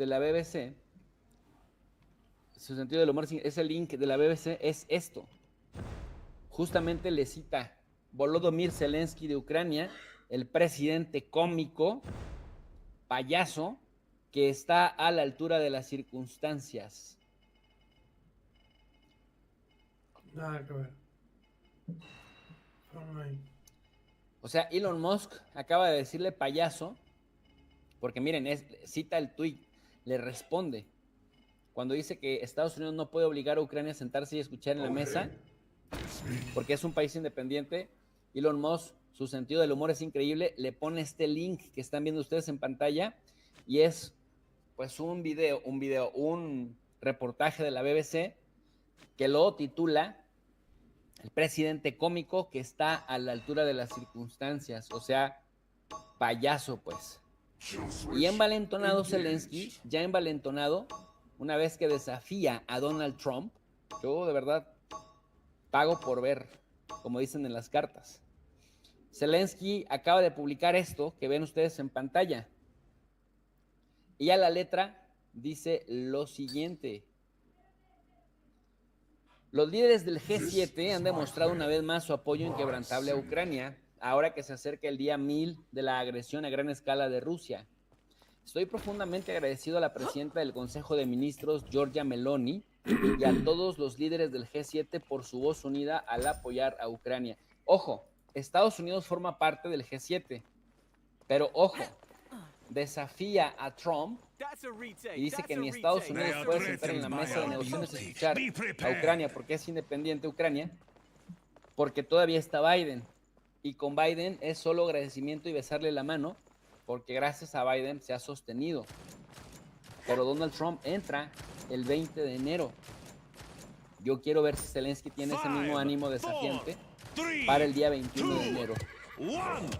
de la BBC, su sentido del humor, ese link de la BBC es esto. Justamente le cita Volodymyr Zelensky de Ucrania, el presidente cómico, payaso, que está a la altura de las circunstancias. Nada que ver. O sea, Elon Musk acaba de decirle payaso, porque miren, cita el tweet, le responde, cuando dice que Estados Unidos no puede obligar a Ucrania a sentarse y escuchar en la mesa, porque es un país independiente. Elon Musk, su sentido del humor es increíble, le pone este link que están viendo ustedes en pantalla, y es pues un reportaje de la BBC, que lo titula El presidente cómico que está a la altura de las circunstancias, o sea, payaso pues. Y envalentonado Zelensky, ya envalentonado, una vez que desafía a Donald Trump, yo de verdad pago por ver, como dicen en las cartas. Zelensky acaba de publicar esto que ven ustedes en pantalla. Y a la letra dice lo siguiente: los líderes del G7 han demostrado una vez más su apoyo inquebrantable a Ucrania, ahora que se acerca el día 1000 de la agresión a gran escala de Rusia. Estoy profundamente agradecido a la presidenta del Consejo de Ministros, Giorgia Meloni, y a todos los líderes del G7 por su voz unida al apoyar a Ucrania. Ojo, Estados Unidos forma parte del G7, pero ojo, desafía a Trump y dice que ni Estados Unidos puede sentar en la mesa de negociaciones y escuchar a Ucrania porque es independiente Ucrania, porque todavía está Biden, y con Biden es solo agradecimiento y besarle la mano, porque gracias a Biden se ha sostenido. Pero Donald Trump entra el 20 de enero. Yo quiero ver si Zelensky tiene ese mismo ánimo desafiante para el día 21 de enero.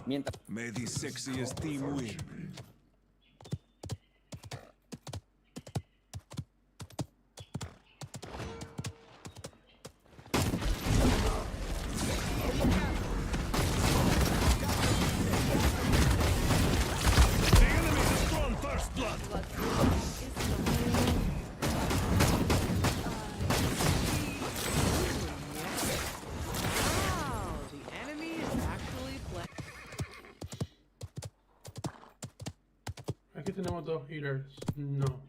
Mientras... May the sexiest team win. Aquí tenemos dos healers. No.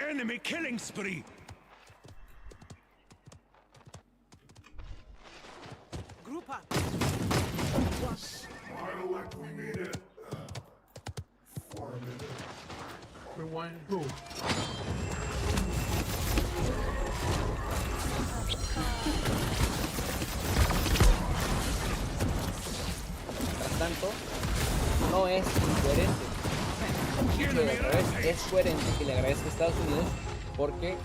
Enemy killing spree. Group up. Smile like we need it. Rewind. Who? Mientras tanto, no es incoherente. Es coherente que le agradezca a Estados Unidos porque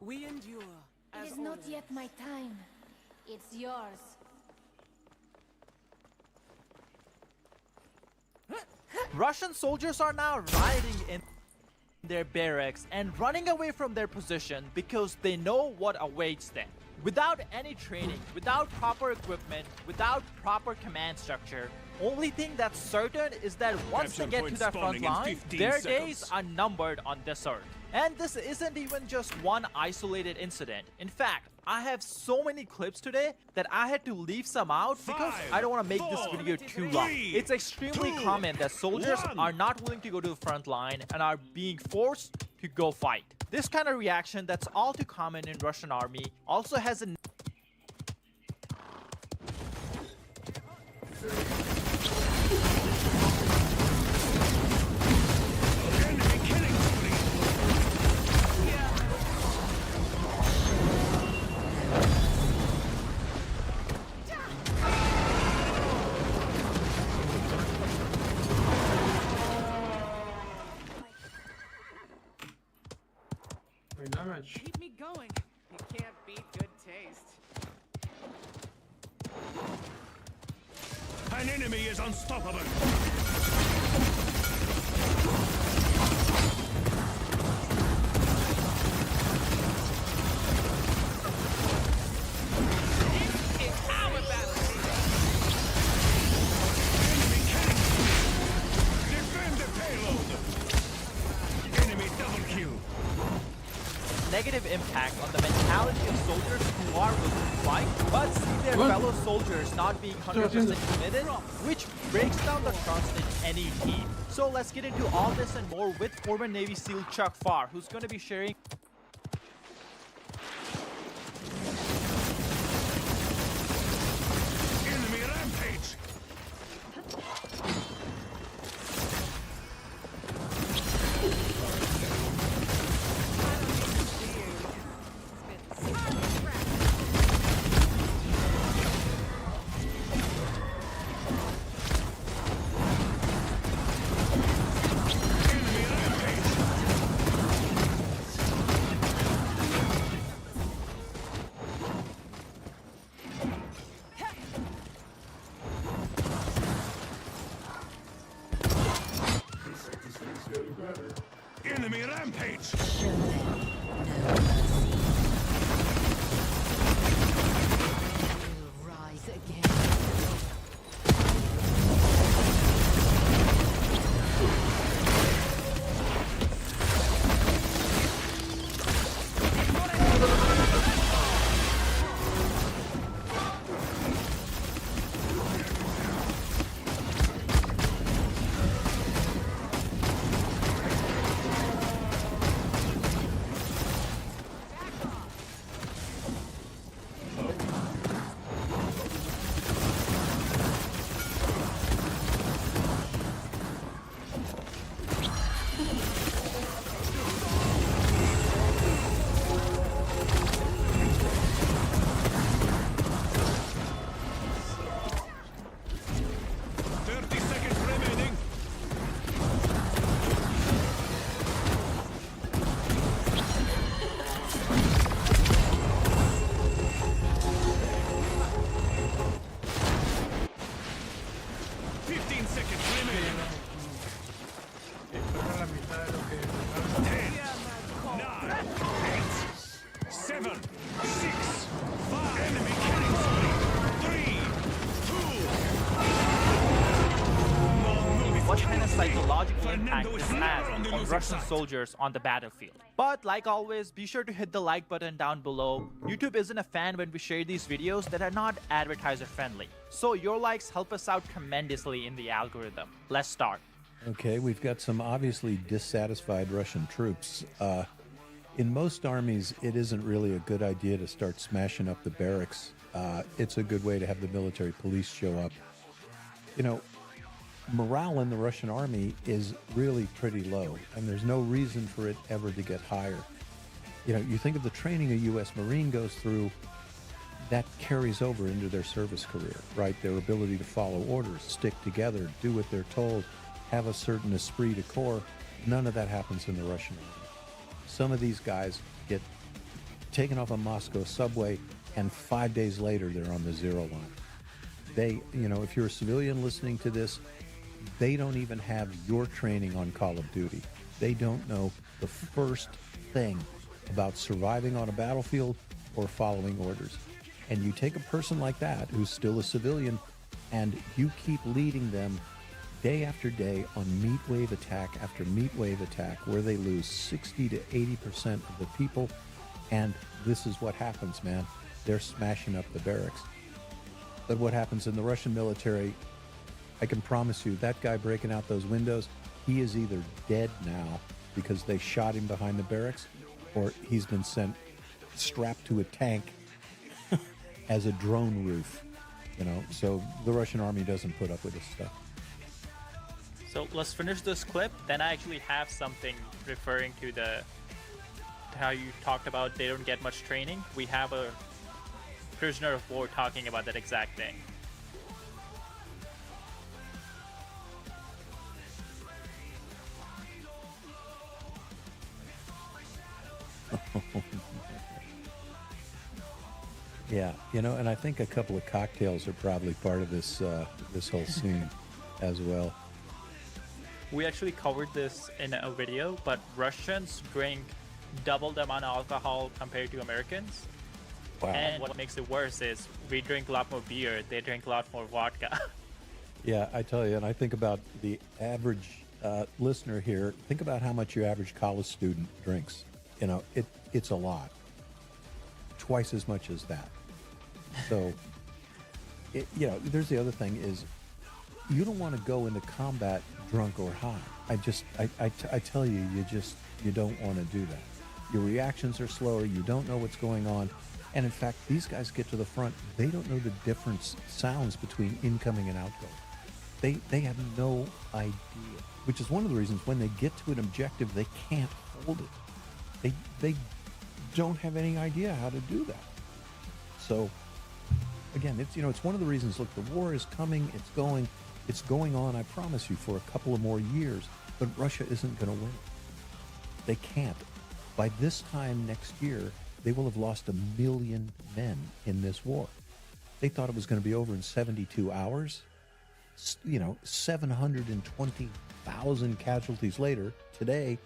We endure. It is not yet my time. It's yours. Russian soldiers are now rioting in their barracks and running away from their position because they know what awaits them. Without any training, without proper equipment, without proper command structure, only thing that's certain is that once they get to their front line, their days are numbered on this earth. And this isn't even just one isolated incident. In fact, I have so many clips today that I had to leave some out because I don't want to make this video too long. It's extremely common that soldiers are not willing to go to the front line and are being forced to go fight. This kind of reaction that's all too common in Russian army also has a Enemy killing spree. Great damage. Keep me going. You can't beat good taste. An enemy is unstoppable. Enemy killing spree. Defend the payload. Enemy double kill. negative impact on the mentality of soldiers who are willing to fight, but see their fellow soldiers not being 100% committed, which breaks down the trust in any team. So let's get into all this and more with former Navy SEAL Chuck Farr, who's going to be sharing Enemy rampage. Enemy rampage. Enemy rampage. Rise again. Seconds remaining. Era la mitad de lo que... 10, 9, 8, 7, 6, 5. Enemy killing spree. 3, 2. what kind of psychological impact Fernando this is never has on the on losing Russian side. soldiers on the battlefield. But like always, be sure to hit the like button down below. YouTube isn't a fan when we share these videos that are not advertiser friendly. So your likes help us out tremendously in the algorithm. Let's start. Okay, we've got some obviously dissatisfied Russian troops. In most armies, it isn't really a good idea to start smashing up the barracks. It's a good way to have the military police show up. You know, morale in the Russian army is really pretty low, and there's no reason for it ever to get higher. You know, you think of the training a U.S. Marine goes through, that carries over into their service career, right? Their ability to follow orders, stick together, do what they're told, have a certain esprit de corps. None of that happens in the Russian army. Some of these guys get taken off a Moscow subway, and 5 days later, they're on the zero line. They, you know, if you're a civilian listening to this, they don't even have your training on Call of Duty. They don't know the first thing about surviving on a battlefield or following orders. And you take a person like that, who's still a civilian, and you keep leading them day after day on meat wave attack after meat wave attack, where they lose 60 to 80% of the people And this is what happens, man. They're smashing up the barracks. But what happens in the Russian military, I can promise you, that guy breaking out those windows, he is either dead now because they shot him behind the barracks, or he's been sent strapped to a tank as a drone roof. You know, so the Russian army doesn't put up with this stuff. So let's finish this clip. Then I actually have something referring to how you talked about they don't get much training. We have a prisoner of war talking about that exact thing. Yeah, you know, and I think a couple of cocktails are probably part of this this whole scene as well. We actually covered this in a video, but Russians drink double the amount of alcohol compared to Americans. Wow. And what makes it worse is we drink a lot more beer, they drink a lot more vodka. Yeah, I tell you, and I think about the average listener here. Think about how much your average college student drinks. You know, it's a lot. Twice as much as that. So, you know, there's the other thing is you don't want to go into combat drunk or high. I tell you, you don't want to do that. Your reactions are slower. You don't know what's going on. And in fact, these guys get to the front. They don't know the difference sounds between incoming and outgoing. They have no idea, which is one of the reasons when they get to an objective, they can't hold it. They don't have any idea how to do that. So again, it's one of the reasons, look, the war is coming, it's going on, I promise you, for a couple of more years, but Russia isn't going to win. They can't. By this time next year, they will have lost 1 million men in this war. They thought it was going to be over in 72 hours. You know, 720,000 casualties later, today,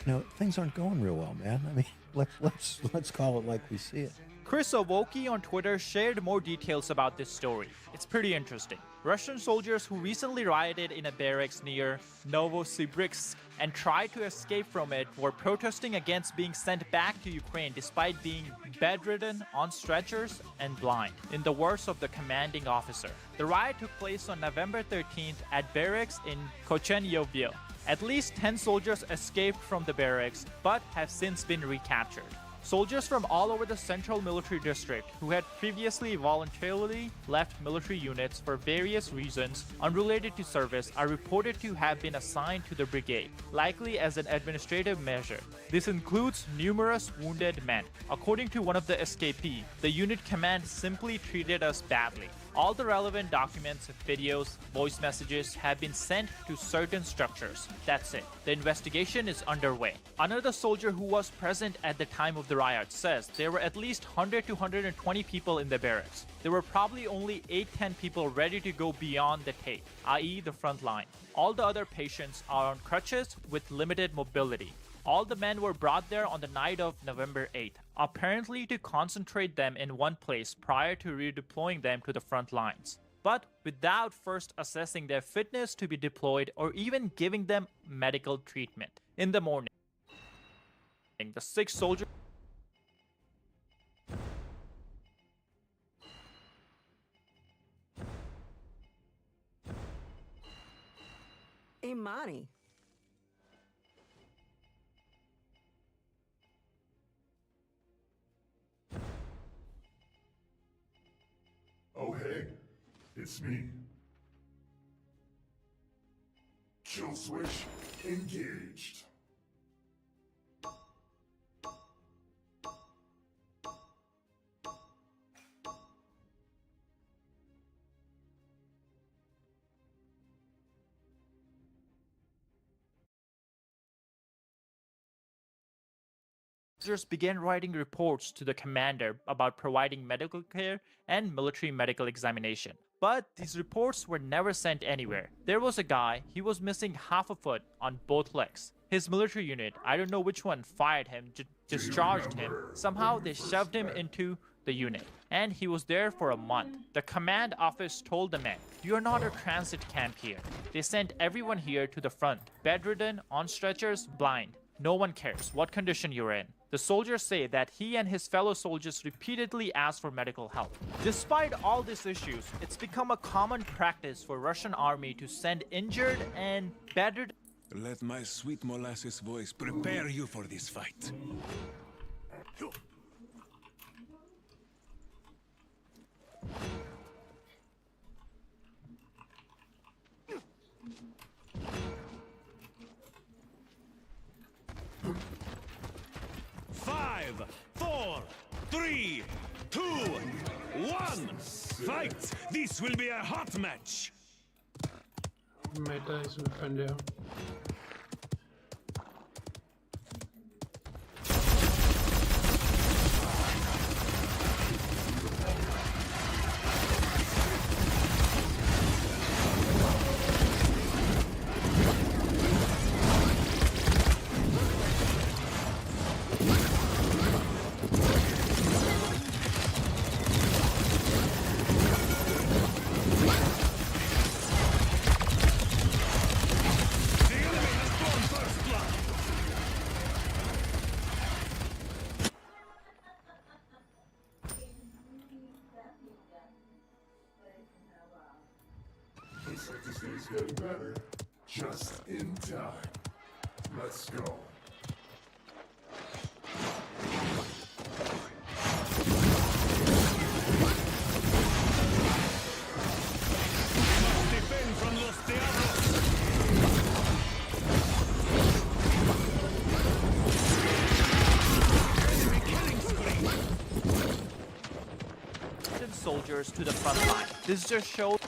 you know, things aren't going real well, man. I mean, let's call it like we see it. Chris Owoki on Twitter shared more details about this story. It's pretty interesting. Russian soldiers who recently rioted in a barracks near Novosibirsk and tried to escape from it were protesting against being sent back to Ukraine despite being bedridden, on stretchers, and blind, in the words of the commanding officer. The riot took place on November 13th at barracks in Kochenyovye. At least 10 soldiers escaped from the barracks, but have since been recaptured. Soldiers from all over the Central Military District who had previously voluntarily left military units for various reasons unrelated to service are reported to have been assigned to the brigade, likely as an administrative measure. This includes numerous wounded men. According to one of the escapees, the unit command simply treated us badly. All the relevant documents, videos, voice messages have been sent to certain structures. That's it. The investigation is underway. Another soldier who was present at the time of the riot says there were at least 100 to 120 people in the barracks. There were probably only 8-10 people ready to go beyond the tape, i.e. the front line. All the other patients are on crutches with limited mobility. All the men were brought there on the night of November 8th, apparently to concentrate them in one place prior to redeploying them to the front lines, but without first assessing their fitness to be deployed or even giving them medical treatment. In the morning, the 6 soldiers Imani. Oh hey, it's me. Kill switch engaged. began writing reports to the commander about providing medical care and military medical examination. But these reports were never sent anywhere. There was a guy, he was missing half a foot on both legs. His military unit, I don't know which one, fired him, discharged him. Somehow they shoved him into the unit, and he was there for a month. The command office told the men, "You are not a transit camp here." They sent everyone here to the front, bedridden, on stretchers, blind. No one cares what condition you're in. The soldiers say that he and his fellow soldiers repeatedly asked for medical help. Despite all these issues, it's become a common practice for Russian army to send injured and battered. Let my sweet molasses voice prepare you for this fight. 5, 4, 3, 2, 1. Fight! This will be a hot match. Meta es un pendejo. Looks like this day's getting better. Just in time. Let's go. Defend from Los Diablos. Enemy killing spree. Soldiers to the front line. This just shows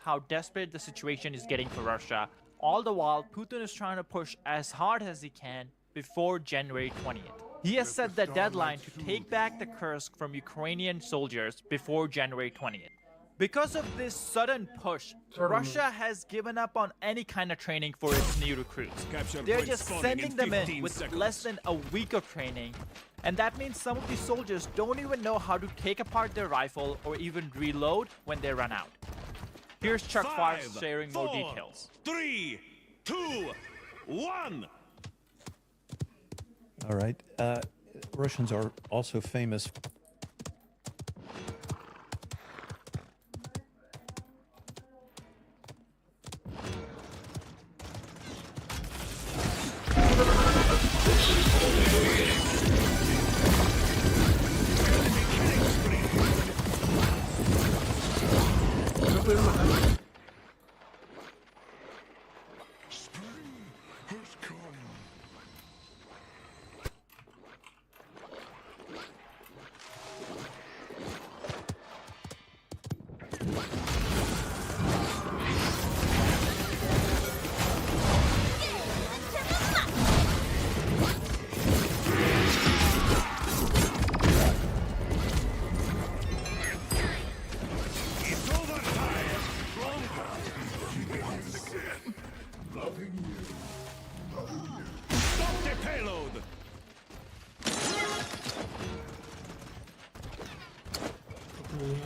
how desperate the situation is getting for Russia. All the while, Putin is trying to push as hard as he can before January 20th. He has set the deadline to take back the Kursk from Ukrainian soldiers before January 20th. Because of this sudden push, Russia has given up on any kind of training for its new recruits. They're just sending them in with less than a week of training. And that means some of these soldiers don't even know how to take apart their rifle or even reload when they run out. Here's Chuck Farce sharing more details. 3, 2, 1. All right. Russians are also famous.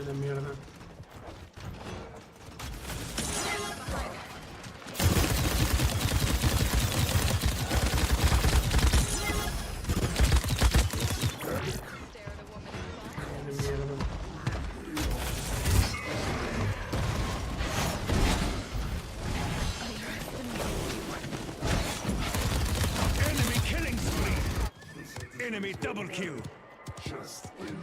De mierda. Enemy killing spree. Enemy double kill. Just in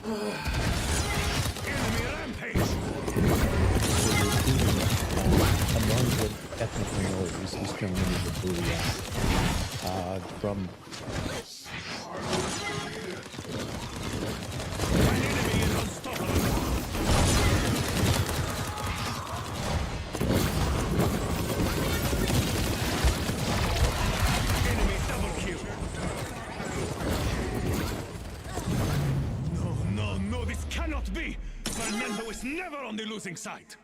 Enemy rampage! Among the ethnic minorities, this gentleman is a Booyah. From An enemy is unstoppable! Enemy double kill! No, this cannot be! Fernando is never on the losing side!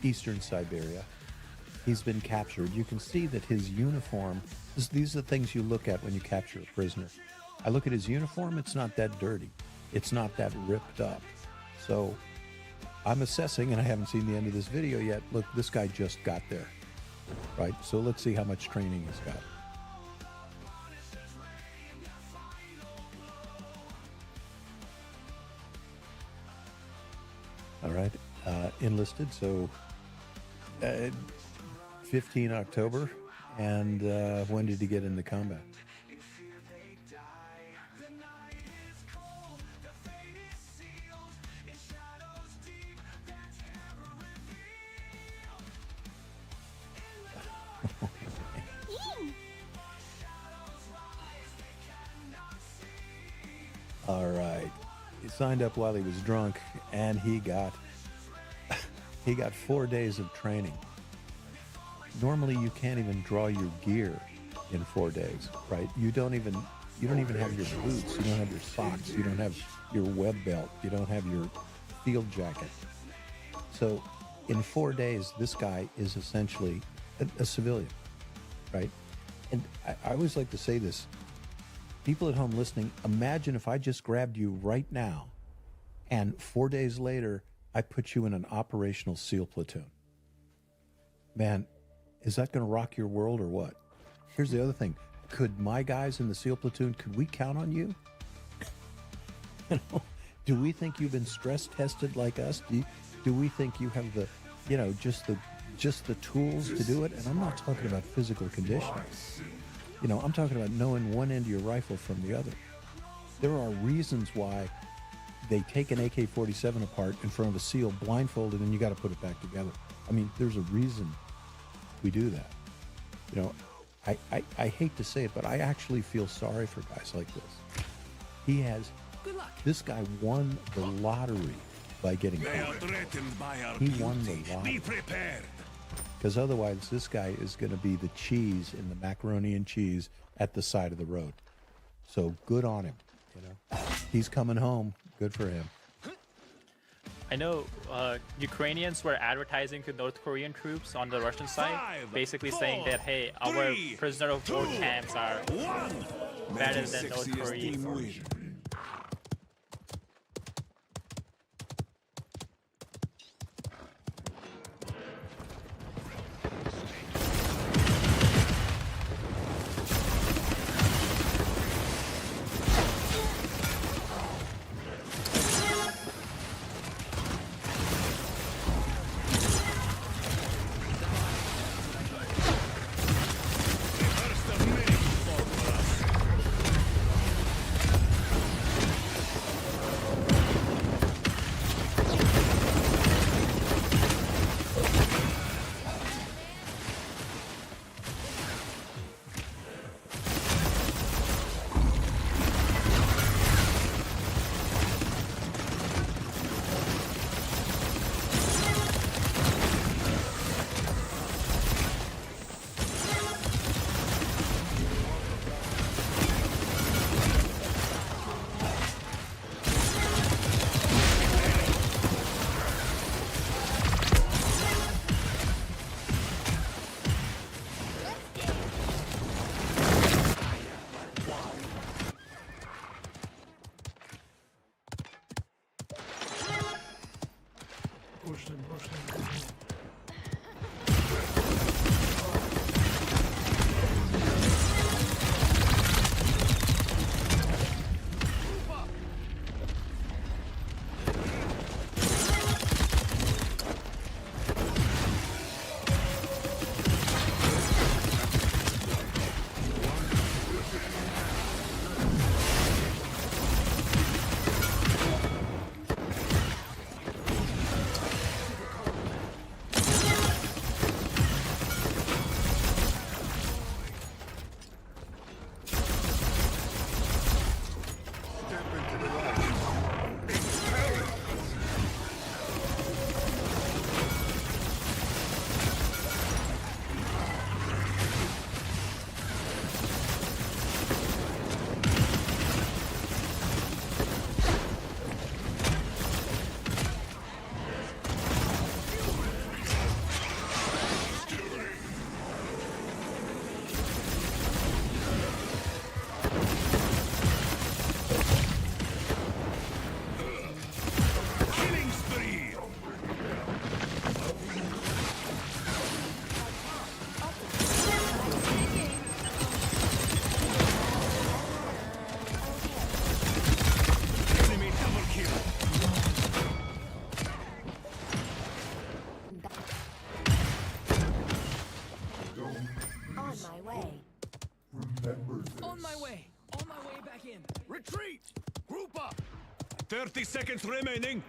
Eastern Siberia. He's been captured. You can see that his uniform, these are the things you look at when you capture a prisoner. I look at his uniform, it's not that dirty. It's not that ripped up. So I'm assessing, and I haven't seen the end of this video yet. Look, this guy just got there, right? So let's see how much training he's got. All right, enlisted, so 15 October, and when did he get into combat? All right, he signed up while he was drunk, and he got 4 days of training. Normally, you can't even draw your gear in 4 days, right? You don't even have your boots, you don't have your socks, you don't have your web belt, you don't have your field jacket. So, in 4 days, this guy is essentially a civilian, right? And I always like to say this. People at home listening, imagine if I just grabbed you right now, and 4 days later, I put you in an operational SEAL platoon. Man, is that going to rock your world or what? Here's the other thing. Could my guys in the SEAL platoon, could we count on you? Do we think you've been stress tested like us? Do we think you have the, just the tools to do it? And I'm not talking about physical condition. I'm talking about knowing one end of your rifle from the other. There are reasons why they take an AK-47 apart in front of a SEAL blindfolded, and you got to put it back together. I mean, there's a reason we do that. I hate to say it, but I actually feel sorry for guys like this. This guy won the lottery by getting caught. He won the lottery. Be prepared. Because otherwise, this guy is going to be the cheese in the macaroni and cheese at the side of the road. So good on him. He's coming home. Good for him. I know Ukrainians were advertising to North Korean troops on the Russian side, basically saying that, hey, our prisoner of war camps are better than North Korean. Push them, push them. On my way back in. Retreat! Group up! 30 seconds remaining.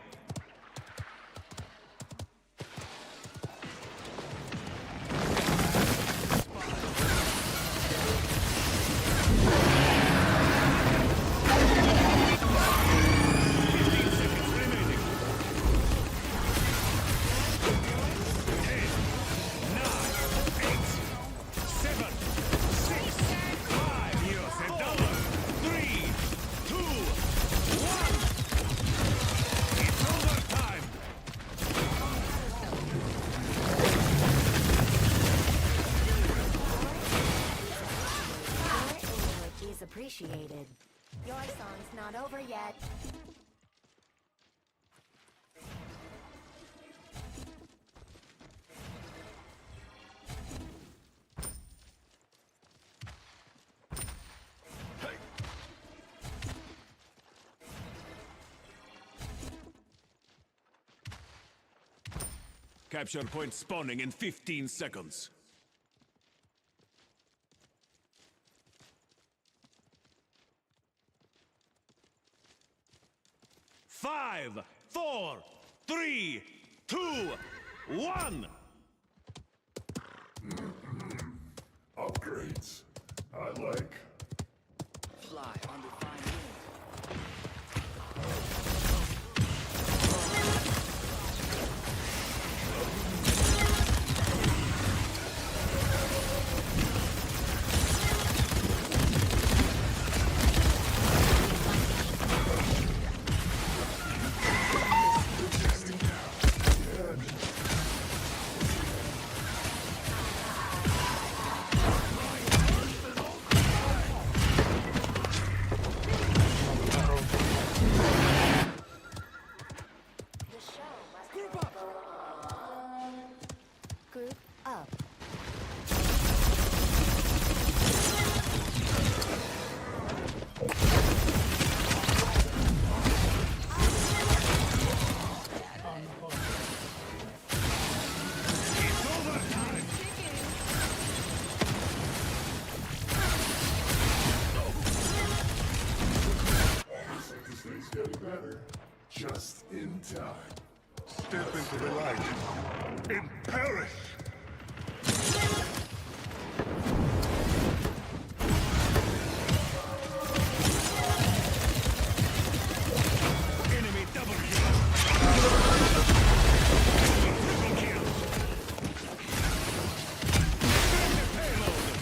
Appreciated. Your song's not over yet. Capture point spawning in 15 seconds. Five, 4, 3, 2, 1. Upgrades. I like. Fly under fine wind. Just in time. Step into the light and perish! Enemy double kill. Triple kill. Send the payload.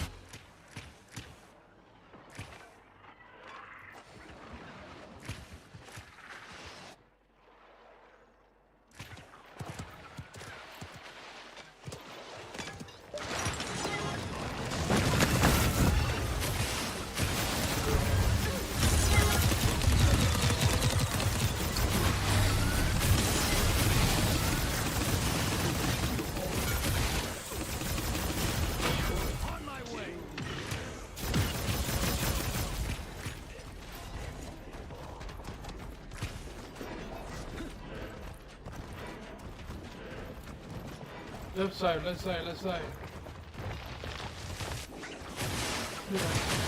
Left side, left side, left side. Yeah.